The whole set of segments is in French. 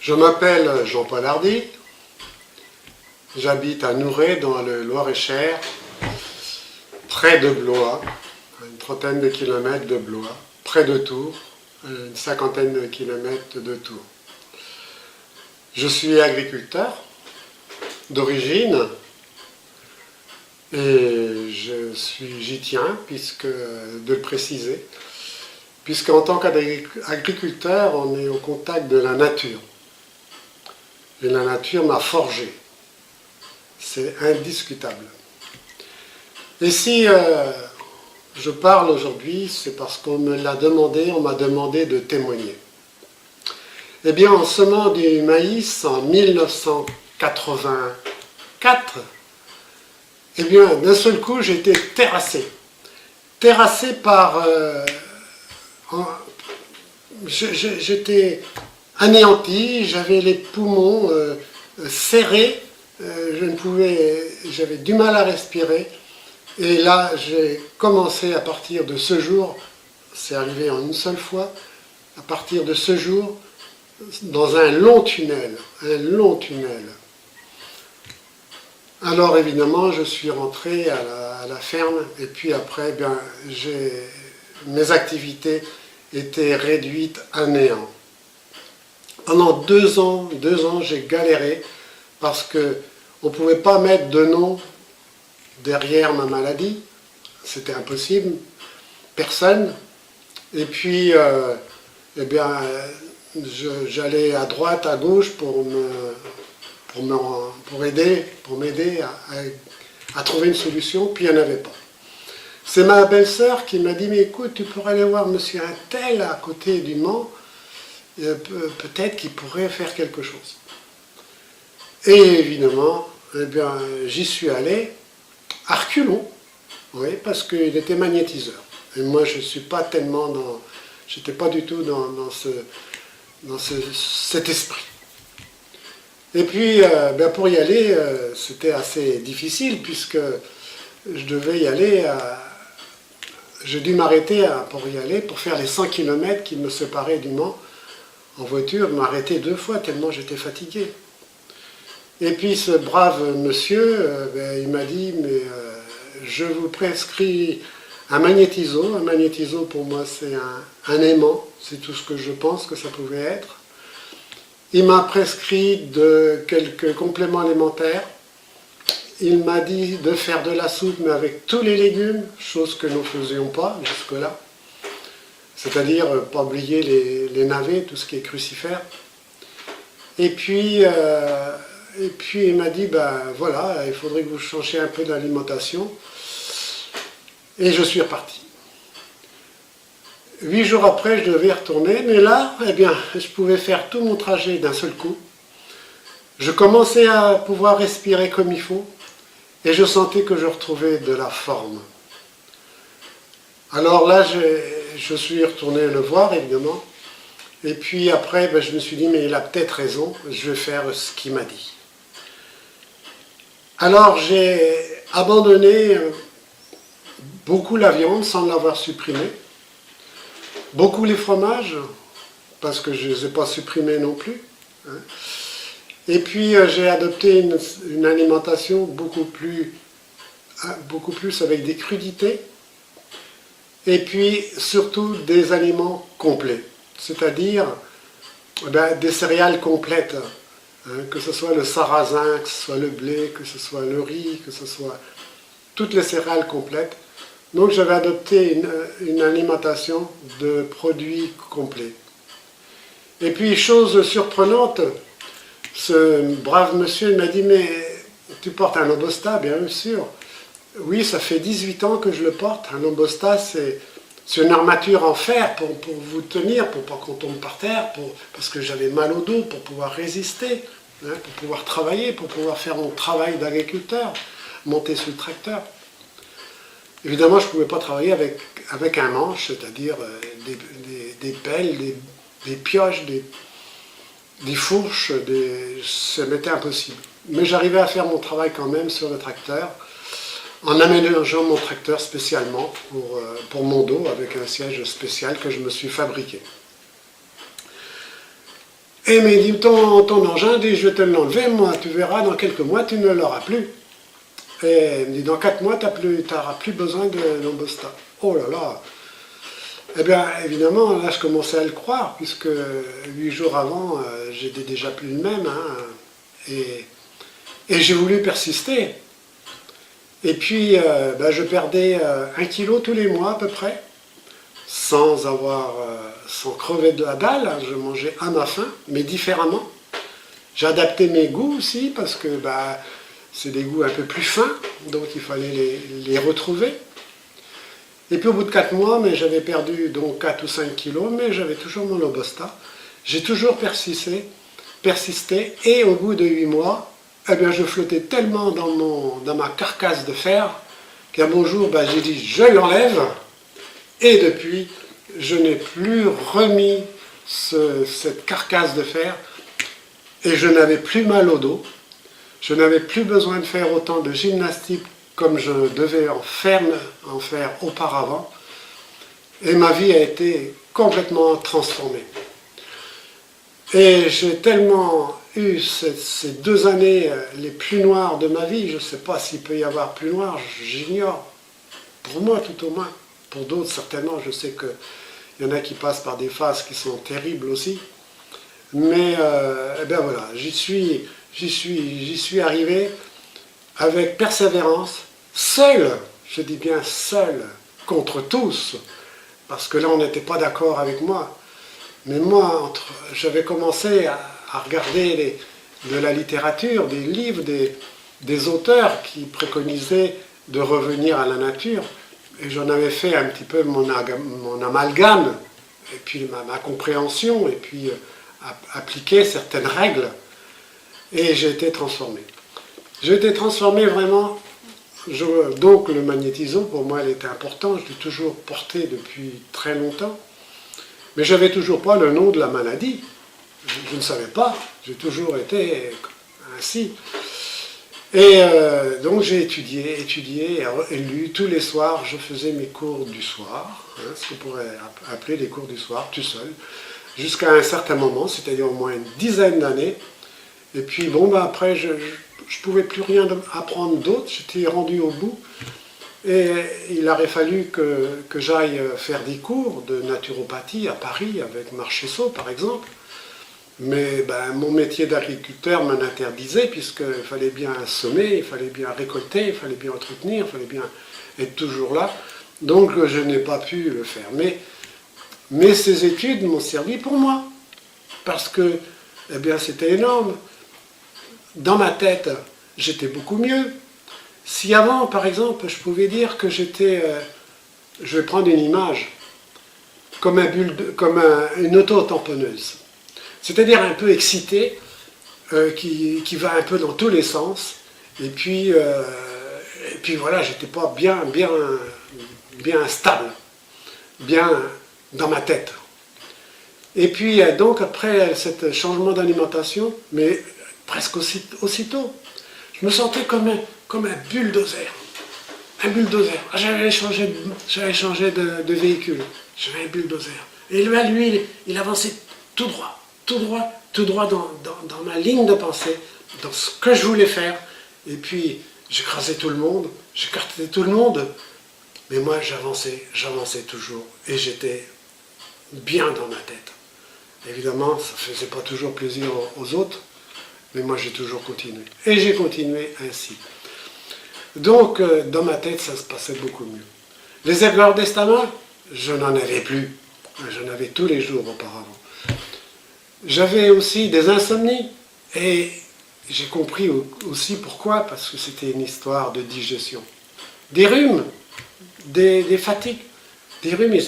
Je m'appelle Jean-Paul Hardy, j'habite à Nouret dans le Loir-et-Cher, près de Blois, à une trentaine de kilomètres de Blois, près de Tours, une cinquantaine de kilomètres de Tours. Je suis agriculteur d'origine et j'y tiens de le préciser, puisqu'en tant qu'agriculteur, on est au contact de la nature. Et la nature m'a forgé. C'est indiscutable. Et si je parle aujourd'hui, c'est parce qu'on me l'a demandé, on m'a demandé de témoigner. Eh bien, en semant du maïs en 1984, eh bien, d'un seul coup, j'ai été terrassé. Terrassé par... j'étais anéanti, j'avais les poumons serrés, j'avais du mal à respirer. Et là, j'ai commencé à partir de ce jour, c'est arrivé en une seule fois, à partir de ce jour, dans un long tunnel. Alors évidemment, je suis rentré à la ferme, et puis après, mes activités étaient réduites à néant. Pendant 2 ans, j'ai galéré parce qu'on ne pouvait pas mettre de nom derrière ma maladie. C'était impossible. Personne. Et puis, j'allais à droite, à gauche pour m'aider à trouver une solution, puis il n'y en avait pas. C'est ma belle-sœur qui m'a dit, mais écoute, tu pourrais aller voir monsieur Untel à côté du Mans, peut-être qu'il pourrait faire quelque chose. Et évidemment, j'y suis allé à reculons, oui, parce qu'il était magnétiseur. Et moi, je suis pas tellement j'étais pas du tout dans cet esprit. Et puis, pour y aller, c'était assez difficile, puisque je devais y aller j'ai dû m'arrêter pour y aller, pour faire les 100 km qui me separaient du Mans. En voiture, m'arrêter 2 fois tellement j'étais fatigué. Et puis ce brave monsieur, il m'a dit, mais je vous prescris un magnétiso. Un magnétiso pour moi c'est un aimant, c'est tout ce que je pense que ça pouvait être. Il m'a prescrit quelques compléments alimentaires. Il m'a dit de faire de la soupe mais avec tous les légumes, chose que nous ne faisions pas jusque-là. C'est-à-dire, pas oublier les navets, tout ce qui est crucifère. Et puis il m'a dit, voilà, il faudrait que vous changiez un peu d'alimentation. Et je suis reparti. 8 jours après, je devais retourner, mais là, je pouvais faire tout mon trajet d'un seul coup. Je commençais à pouvoir respirer comme il faut, et je sentais que je retrouvais de la forme. Alors là, je suis retourné le voir, évidemment. Et puis après, je me suis dit, mais il a peut-être raison, je vais faire ce qu'il m'a dit. Alors j'ai abandonné beaucoup la viande sans l'avoir supprimée. Beaucoup les fromages, parce que je ne les ai pas supprimés non plus. Et puis j'ai adopté une alimentation beaucoup plus avec des crudités. Et puis, surtout, des aliments complets, c'est-à-dire des céréales complètes, que ce soit le sarrasin, que ce soit le blé, que ce soit le riz, que ce soit toutes les céréales complètes. Donc j'avais adopté une alimentation de produits complets. Et puis, chose surprenante, ce brave monsieur m'a dit, mais tu portes un Lombosta, bien sûr. Oui, ça fait 18 ans que je le porte. Un Lombosta, c'est une armature en fer pour vous tenir, pour pas qu'on tombe par terre, parce que j'avais mal au dos, pour pouvoir résister, pour pouvoir travailler, pour pouvoir faire mon travail d'agriculteur, monter sur le tracteur. Évidemment, je ne pouvais pas travailler avec un manche, c'est-à-dire des pelles, des pioches, des fourches, ça m'était impossible. Mais j'arrivais à faire mon travail quand même sur le tracteur, en aménageant mon tracteur spécialement pour mon dos, avec un siège spécial que je me suis fabriqué. Et mais il dit, ton engin, dit, je vais te l'enlever, moi, tu verras, dans quelques mois, tu ne l'auras plus. Et il me dit, dans 4 mois, tu n'auras plus besoin de l'Ambosta. Oh là là. Eh bien, évidemment, là, je commençais à le croire, puisque 8 jours avant, j'étais déjà plus le même. Hein, et j'ai voulu persister. Et puis, je perdais 1 kilo tous les mois à peu près, sans crever de la dalle. Hein, je mangeais à ma faim, mais différemment. J'adaptais mes goûts aussi, parce que c'est des goûts un peu plus fins, donc il fallait les retrouver. Et puis au bout de 4 mois, mais j'avais perdu donc 4 ou 5 kilos, mais j'avais toujours mon Ambosta. J'ai toujours persisté, et au bout de 8 mois, eh bien, je flottais tellement dans ma carcasse de fer qu'un bon jour, j'ai dit je l'enlève, et depuis, je n'ai plus remis cette carcasse de fer, et je n'avais plus mal au dos, je n'avais plus besoin de faire autant de gymnastique comme je devais en faire auparavant, et ma vie a été complètement transformée. Et j'ai tellement eu ces 2 années les plus noires de ma vie, je ne sais pas s'il peut y avoir plus noir, j'ignore, pour moi tout au moins, pour d'autres certainement, je sais qu'il y en a qui passent par des phases qui sont terribles aussi, mais voilà, j'y suis arrivé avec persévérance, seul, je dis bien seul, contre tous, parce que là on n'était pas d'accord avec moi. Mais moi, j'avais commencé à regarder de la littérature, des livres, des auteurs qui préconisaient de revenir à la nature. Et j'en avais fait un petit peu mon amalgame, et puis ma compréhension, et puis appliquer certaines règles. Et j'ai été transformé. J'ai été transformé vraiment. Donc le magnétisme, pour moi, il était important. Je l'ai toujours porté depuis très longtemps. Mais je n'avais toujours pas le nom de la maladie. Je ne savais pas. J'ai toujours été ainsi. Et donc j'ai étudié et lu. Tous les soirs, je faisais mes cours du soir, ce qu'on pourrait appeler les cours du soir, tout seul, jusqu'à un certain moment, c'est-à-dire au moins une dizaine d'années. Et puis après, je ne pouvais plus rien apprendre d'autre. J'étais rendu au bout. Et il aurait fallu que j'aille faire des cours de naturopathie à Paris, avec Marchesso par exemple. Mais mon métier d'agriculteur m'en interdisait, puisqu'il fallait bien semer, il fallait bien récolter, il fallait bien entretenir, il fallait bien être toujours là. Donc je n'ai pas pu le faire. Mais ces études m'ont servi pour moi, parce que c'était énorme. Dans ma tête, j'étais beaucoup mieux. Si avant, par exemple, je pouvais dire que j'étais, je vais prendre une image, comme une auto-tamponneuse, c'est-à-dire un peu excité, qui va un peu dans tous les sens, et puis voilà, j'étais pas bien stable, bien dans ma tête. Et puis donc après ce changement d'alimentation, mais presque aussitôt, je me sentais comme un bulldozer. Un bulldozer. J'avais changé de véhicule. J'avais un bulldozer. Et lui, il avançait tout droit dans ma ligne de pensée, dans ce que je voulais faire. Et puis, j'écrasais tout le monde, j'écartais tout le monde. Mais moi, j'avançais toujours. Et j'étais bien dans ma tête. Évidemment, ça ne faisait pas toujours plaisir aux autres. Mais moi, j'ai toujours continué. Et j'ai continué ainsi. Donc, dans ma tête, ça se passait beaucoup mieux. Les erreurs d'estomac, je n'en avais plus. J'en avais tous les jours auparavant. J'avais aussi des insomnies. Et j'ai compris aussi pourquoi, parce que c'était une histoire de digestion. Des rhumes, des fatigues. Des rhumes,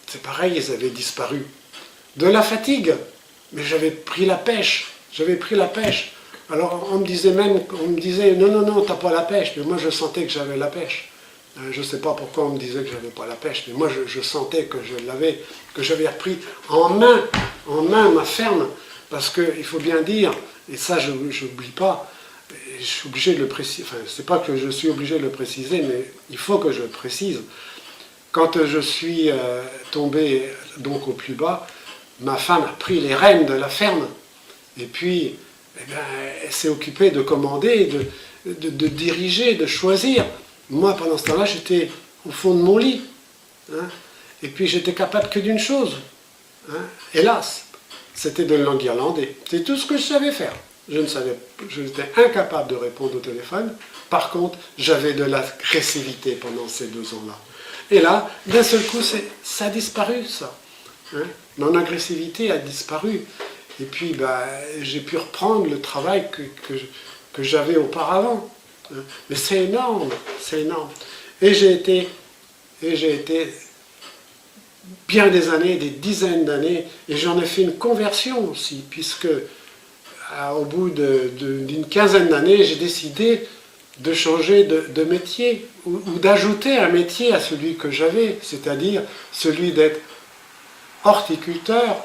c'est pareil, ils avaient disparu. De la fatigue, mais j'avais pris la pêche. Alors on me disait non, t'as pas la pêche, mais moi je sentais que j'avais la pêche. Je ne sais pas pourquoi on me disait que j'avais pas la pêche, mais moi je sentais que je l'avais, que j'avais repris en main ma ferme, parce qu'il faut bien dire, et ça je n'oublie pas, je suis obligé de le préciser, enfin c'est pas que je suis obligé de le préciser, mais il faut que je le précise. Quand je suis tombé donc au plus bas, ma femme a pris les rênes de la ferme. Et puis, eh bien, elle s'est occupée de commander, de diriger, de choisir. Moi, pendant ce temps-là, j'étais au fond de mon lit. Hein. Et puis, j'étais capable que d'une chose. Hein. Hélas, c'était de l'enguirlander. C'est tout ce que je savais faire. J'étais incapable de répondre au téléphone. Par contre, j'avais de l'agressivité pendant ces 2 ans-là. Et là, d'un seul coup, ça a disparu, ça. Hein. Mon agressivité a disparu. Et puis, j'ai pu reprendre le travail que j'avais auparavant. Hein. Mais c'est énorme, c'est énorme. Et j'ai été bien des années, des dizaines d'années, et j'en ai fait une conversion aussi, puisque au bout d'une quinzaine d'années, j'ai décidé de changer de métier, ou d'ajouter un métier à celui que j'avais, c'est-à-dire celui d'être horticulteur,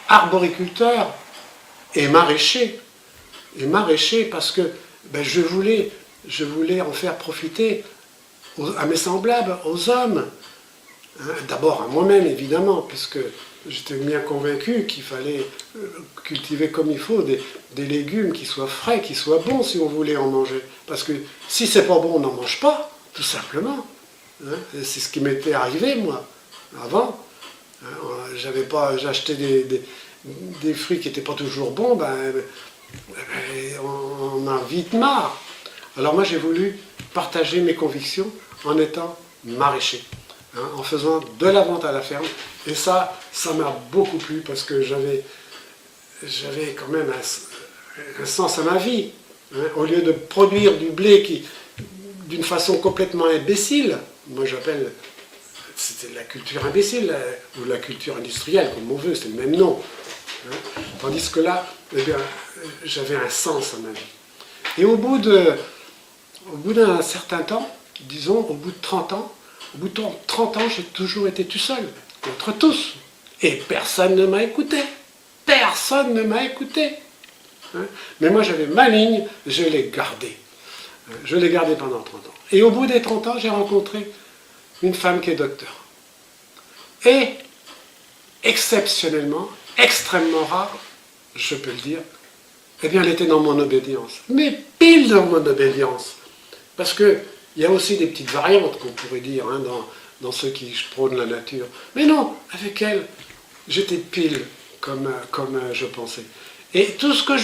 arboriculteur et maraîcher. Et maraîcher parce que je voulais en faire profiter à mes semblables, aux hommes. D'abord à moi-même, évidemment, puisque j'étais bien convaincu qu'il fallait cultiver comme il faut des légumes qui soient frais, qui soient bons si on voulait en manger. Parce que si c'est pas bon, on n'en mange pas, tout simplement. Hein. C'est ce qui m'était arrivé, moi, avant. Hein, j'achetais des fruits qui n'étaient pas toujours bons, on a vite marre. Alors moi, j'ai voulu partager mes convictions en étant maraîcher. Hein, en faisant de la vente à la ferme. Et ça m'a beaucoup plu parce que j'avais quand même un sens à ma vie. Hein, au lieu de produire du blé d'une façon complètement imbécile, moi c'était la culture imbécile, ou la culture industrielle, comme on veut, c'est le même nom. Hein, tandis que là, j'avais un sens à ma vie. Et au bout d'un certain temps, disons au bout de 30 ans, j'ai toujours été tout seul, contre tous. Et personne ne m'a écouté. Personne ne m'a écouté. Hein. Mais moi, j'avais ma ligne, je l'ai gardée. Je l'ai gardée pendant 30 ans. Et au bout des 30 ans, j'ai rencontré une femme qui est docteur. Et, exceptionnellement, extrêmement rare, je peux le dire, eh bien, elle était dans mon obédience. Mais pile dans mon obédience. Parce que il y a aussi des petites variantes qu'on pourrait dire hein, dans ceux qui prônent la nature. Mais non, avec elle, j'étais pile comme je pensais. Et tout ce que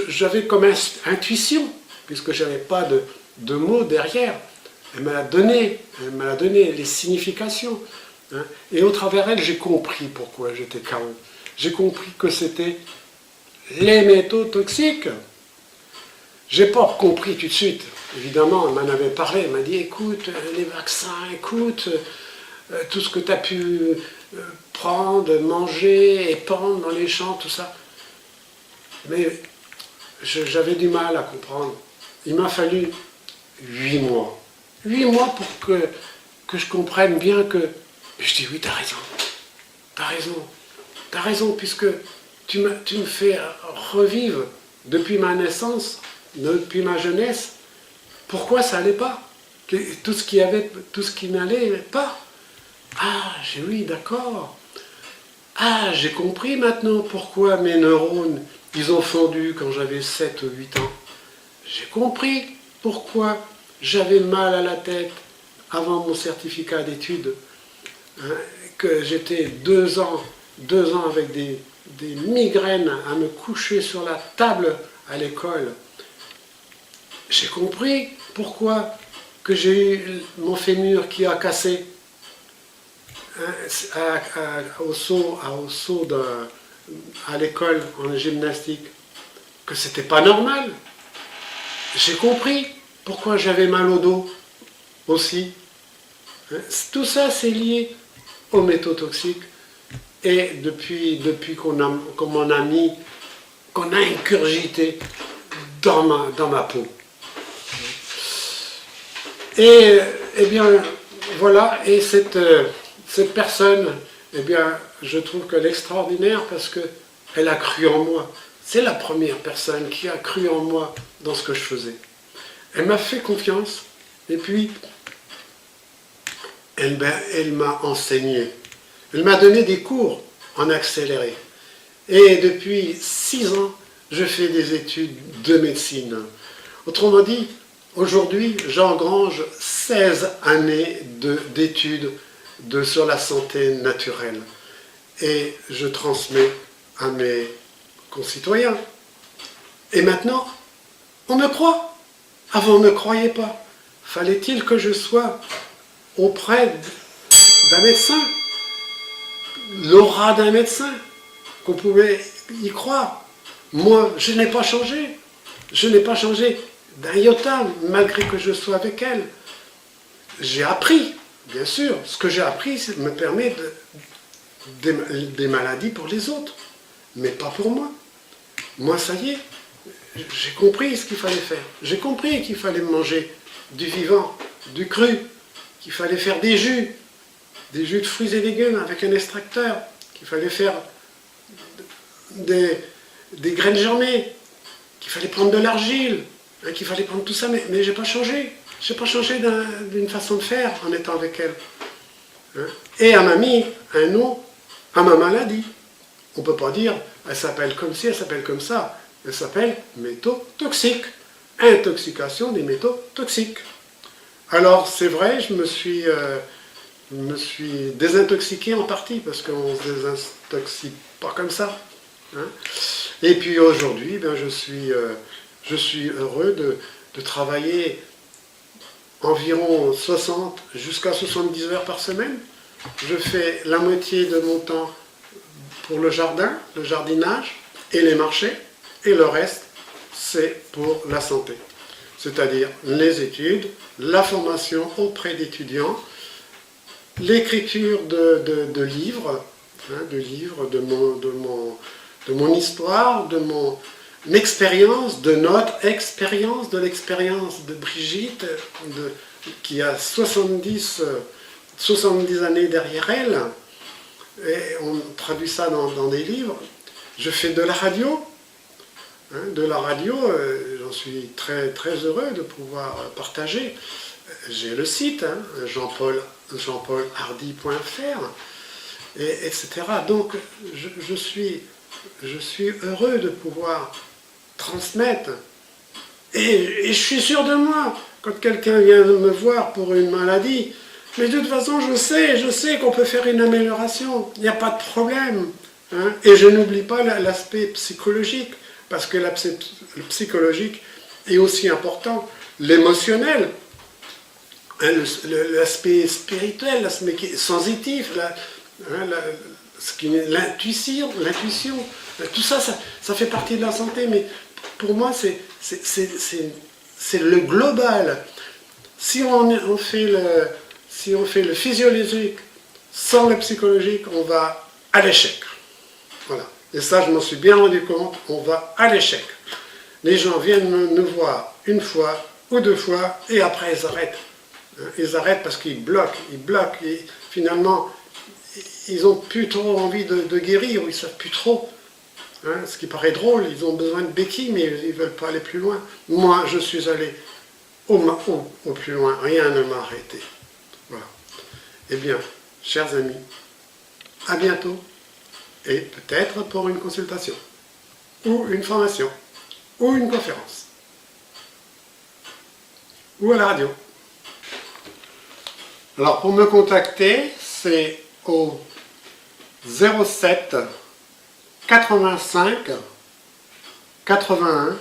j'avais comme intuition, puisque je n'avais pas de mots derrière, elle m'a donné les significations. Hein, et au travers elle, j'ai compris pourquoi j'étais KO. J'ai compris que c'était les métaux toxiques. J'ai pas compris tout de suite. Évidemment, elle m'en avait parlé, elle m'a dit, écoute, les vaccins, écoute, tout ce que tu as pu prendre, manger, épandre dans les champs, tout ça. Mais j'avais du mal à comprendre. Il m'a fallu 8 mois. 8 mois pour que je comprenne bien que... Je dis, oui, t'as raison, puisque tu me fais revivre depuis ma naissance, depuis ma jeunesse, pourquoi ça n'allait pas? Tout ce qui n'allait pas. Ah, oui, d'accord. Ah, j'ai compris maintenant pourquoi mes neurones, ils ont fondu quand j'avais 7 ou 8 ans. J'ai compris pourquoi j'avais mal à la tête avant mon certificat d'études. Hein, que j'étais 2 ans avec des migraines à me coucher sur la table à l'école. J'ai compris pourquoi que j'ai eu mon fémur qui a cassé au saut à l'école en gymnastique, que c'était pas normal. J'ai compris pourquoi j'avais mal au dos aussi. Tout ça c'est lié aux métaux toxiques et depuis qu'on m'en a mis, qu'on a incurgité dans ma peau. Et bien voilà, et cette personne, eh bien, je trouve qu'elle est extraordinaire parce qu'elle a cru en moi. C'est la première personne qui a cru en moi dans ce que je faisais. Elle m'a fait confiance et puis elle m'a enseigné. Elle m'a donné des cours en accéléré. Et depuis 6 ans, je fais des études de médecine. Autrement dit, aujourd'hui, j'engrange 16 années d'études sur la santé naturelle. Et je transmets à mes concitoyens. Et maintenant, on me croit. Avant, on ne croyait pas. Fallait-il que je sois auprès d'un médecin, l'aura d'un médecin, qu'on pouvait y croire. Moi, je n'ai pas changé. Je n'ai pas changé d'un iota, malgré que je sois avec elle. J'ai appris, bien sûr. Ce que j'ai appris me permet des maladies pour les autres, mais pas pour moi. Moi, ça y est, j'ai compris ce qu'il fallait faire. J'ai compris qu'il fallait manger du vivant, du cru, qu'il fallait faire des jus de fruits et légumes avec un extracteur, qu'il fallait faire des graines germées, qu'il fallait prendre de l'argile, hein, qu'il fallait prendre tout ça, mais j'ai pas changé. J'ai pas changé d'une façon de faire en étant avec elle. Hein. Et elle m'a mis un nom à ma maladie. On ne peut pas dire, elle s'appelle comme ci, elle s'appelle comme ça. Elle s'appelle métaux toxiques. Intoxication des métaux toxiques. Alors, c'est vrai, je me suis désintoxiqué en partie, parce qu'on ne se désintoxique pas comme ça. Hein. Et puis aujourd'hui, ben, je suis heureux de travailler environ 60 jusqu'à 70 heures par semaine. Je fais la moitié de mon temps pour le jardin, le jardinage et les marchés, et le reste, c'est pour la santé. C'est-à-dire les études, la formation auprès d'étudiants, l'écriture de livres, hein, de mon histoire, de mon expérience, de notre expérience, de l'expérience de Brigitte, qui a 70 années derrière elle, et on traduit ça dans des livres. Je fais de la radio, hein, j'en suis très, très heureux de pouvoir partager. J'ai le site, hein, jeanpaulhardy.fr, etc. Donc, je suis heureux de pouvoir transmettre. Et je suis sûr de moi, quand quelqu'un vient me voir pour une maladie, mais de toute façon, je sais qu'on peut faire une amélioration. Il n'y a pas de problème. Hein. Et je n'oublie pas l'aspect psychologique, parce que le psychologique est aussi important. L'émotionnel, hein, l'aspect spirituel, l'aspect sensitif, l'intuition, tout ça, ça fait partie de la santé, mais pour moi, c'est le global. Si on fait le physiologique sans le psychologique, on va à l'échec. Voilà. Et ça, je m'en suis bien rendu compte, on va à l'échec. Les gens viennent nous voir une fois ou 2 fois, et après ils arrêtent. Ils arrêtent parce qu'ils bloquent, et finalement, ils n'ont plus trop envie de guérir, ou ils ne savent plus trop. Hein, ce qui paraît drôle, ils ont besoin de béquilles, mais ils ne veulent pas aller plus loin. Moi, je suis allé au plus loin, rien ne m'a arrêté. Voilà. Eh bien, chers amis, à bientôt, et peut-être pour une consultation, ou une formation, ou une conférence, ou à la radio. Alors, pour me contacter, c'est au 07 85 81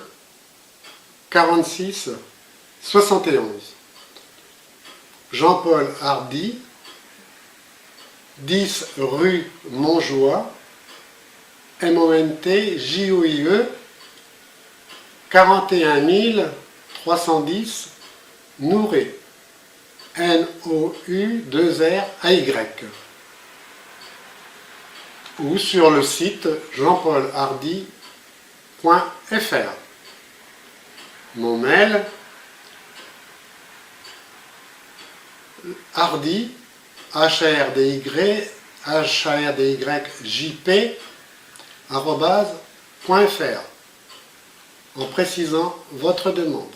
46 71. Jean-Paul Hardy, 10 rue Montjoie, MONTJOIE, 41 310 Nouret, NOU2RAY, ou sur le site jeanpaulhardy.fr. Mon mail, hardy, HARDYJP, @.fr, en précisant votre demande.